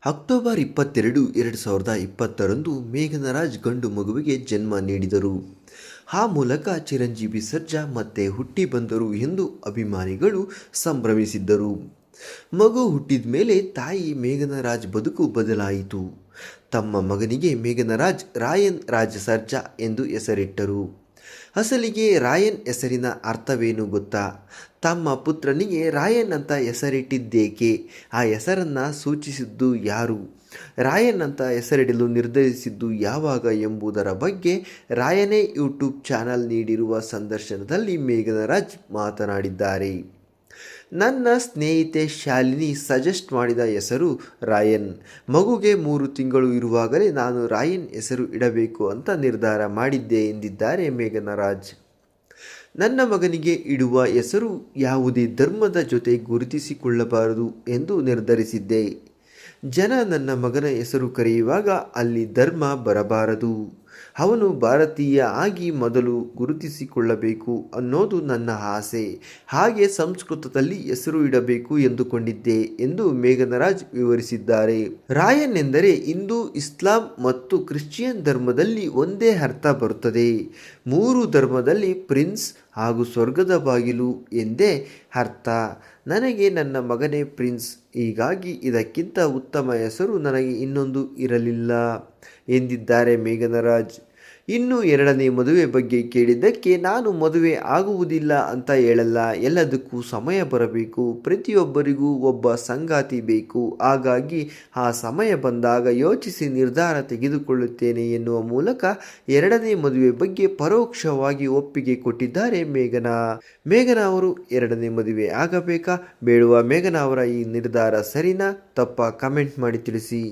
October 22, 2020ರಂದು ಮೇಘನ Raj ಗಂಡು ಮಗುವಿಗೆ ಜನ್ಮ ನೀಡಿದರು. ಆ ಮೂಲಕ ಚಿರಂಜೀವಿ ಸರ್ಜಾ ಮತ್ತೆ ಹುಟ್ಟಿ ಬಂದರು ಎಂದು ಅಭಿಮಾನಿಗಳು ಸಂಭ್ರಮಿಸಿದ್ದರು. ಮಗು ಹುಟ್ಟಿದ ಮೇಲೆ ತಾಯಿ ಮೇಘನ ರಾಜ್ ಬದುಕು ಬದಲಾಯಿತು. ತಮ್ಮ ಮಗನಿಗೆ ಮೇಘನ ರಾಜ್ ರಾಯನ್ ರಾಜ್ ಸರ್ಜಾ ಎಂದು ಹೆಸರಿಟ್ಟರು. ಅಸಲಿಗೆ ರಾಯನ್ ಹೆಸರಿನ ಅರ್ಥವೇನು ಗೊತ್ತಾ? ತಮ್ಮ ಪುತ್ರನಿಗೆ ರಾಯನ್ ಅಂತ ಹೆಸರಿಟ್ಟಿದ್ದೇಕೆ? ಆ ಹೆಸರನ್ನು ಸೂಚಿಸಿದ್ದು ಯಾರು? ರಾಯನ್ ಅಂತ ಹೆಸರಿಡಲು ನಿರ್ಧರಿಸಿದ್ದು ಯಾವಾಗ ಎಂಬುದರ ಬಗ್ಗೆ ರಾಯನೇ ಯೂಟ್ಯೂಬ್ ಚಾನಲ್ ನೀಡಿರುವ ಸಂದರ್ಶನದಲ್ಲಿ ಮೇಘನ ರಾಜ್ ಮಾತನಾಡಿದ್ದಾರೆ. ನನ್ನ ಸ್ನೇಹಿತೆ ಶಾಲಿನಿ ಸಜೆಸ್ಟ್ ಮಾಡಿದ ಹೆಸರು ರಾಯನ್. ಮಗುಗೆ 3 ತಿಂಗಳು ಇರುವಾಗಲೇ ನಾನು ರಾಯನ್ ಹೆಸರು ಇಡಬೇಕು ಅಂತ ನಿರ್ಧಾರ ಮಾಡಿದ್ದೆ ಎಂದಿದ್ದಾರೆ ಮೇಘನ ರಾಜ್. ನನ್ನ ಮಗನಿಗೆ ಇಡುವ ಹೆಸರು ಯಾವುದೇ ಧರ್ಮದ ಜೊತೆ ಗುರುತಿಸಿಕೊಳ್ಳಬಾರದು ಎಂದು ನಿರ್ಧರಿಸಿದ್ದೆ. ಜನ ನನ್ನ ಮಗನ ಹೆಸರು ಕರೆಯುವಾಗ ಅಲ್ಲಿ ಧರ್ಮ ಬರಬಾರದು. ಅವನು ಭಾರತೀಯ ಆಗಿ ಮೊದಲು ಗುರುತಿಸಿಕೊಳ್ಳಬೇಕು ಅನ್ನೋದು ನನ್ನ ಆಸೆ. ಹಾಗೆ ಸಂಸ್ಕೃತದಲ್ಲಿ ಹೆಸರು ಇಡಬೇಕು ಎಂದುಕೊಂಡಿದ್ದೆ ಎಂದು ಮೇಘನ ರಾಜ್ ವಿವರಿಸಿದ್ದಾರೆ. ರಾಯನ್ ಎಂದರೆ ಹಿಂದೂ, ಇಸ್ಲಾಂ ಮತ್ತು ಕ್ರಿಶ್ಚಿಯನ್ ಧರ್ಮದಲ್ಲಿ ಒಂದೇ ಅರ್ಥ ಬರುತ್ತದೆ. 3 ಧರ್ಮದಲ್ಲಿ ಪ್ರಿನ್ಸ್ ಹಾಗೂ ಸ್ವರ್ಗದ ಬಾಗಿಲು ಎಂದೇ ಅರ್ಥ. ನನಗೆ ನನ್ನ ಮಗನೇ ಪ್ರಿನ್ಸ್, ಹೀಗಾಗಿ ಇದಕ್ಕಿಂತ ಉತ್ತಮ ಹೆಸರು ನನಗೆ ಇನ್ನೊಂದು ಇರಲಿಲ್ಲ ಎಂದಿದ್ದಾರೆ ಮೇಘನ ರಾಜ್. ಇನ್ನು 2ನೇ ಮದುವೆ ಬಗ್ಗೆ ಕೇಳಿದ್ದಕ್ಕೆ ನಾನು ಮದುವೆ ಆಗುವುದಿಲ್ಲ ಅಂತ ಹೇಳಲ್ಲ. ಎಲ್ಲದಕ್ಕೂ ಸಮಯ ಬರಬೇಕು. ಪ್ರತಿಯೊಬ್ಬರಿಗೂ ಒಬ್ಬ ಸಂಗಾತಿ ಬೇಕು. ಹಾಗಾಗಿ ಆ ಸಮಯ ಬಂದಾಗ ಯೋಚಿಸಿ ನಿರ್ಧಾರ ತೆಗೆದುಕೊಳ್ಳುತ್ತೇನೆ ಎನ್ನುವ ಮೂಲಕ 2ನೇ ಮದುವೆ ಬಗ್ಗೆ ಪರೋಕ್ಷವಾಗಿ ಒಪ್ಪಿಗೆ ಕೊಟ್ಟಿದ್ದಾರೆ ಮೇಘನಾ. ಮೇಘನಾ ಅವರು 2ನೇ ಮದುವೆ ಆಗಬೇಕಾ ಬೇಡವಾ? ಮೇಘನಾ ಅವರ ಈ ನಿರ್ಧಾರ ಸರಿನಾ ತಪ್ಪಾ? ಕಮೆಂಟ್ ಮಾಡಿ ತಿಳಿಸಿ.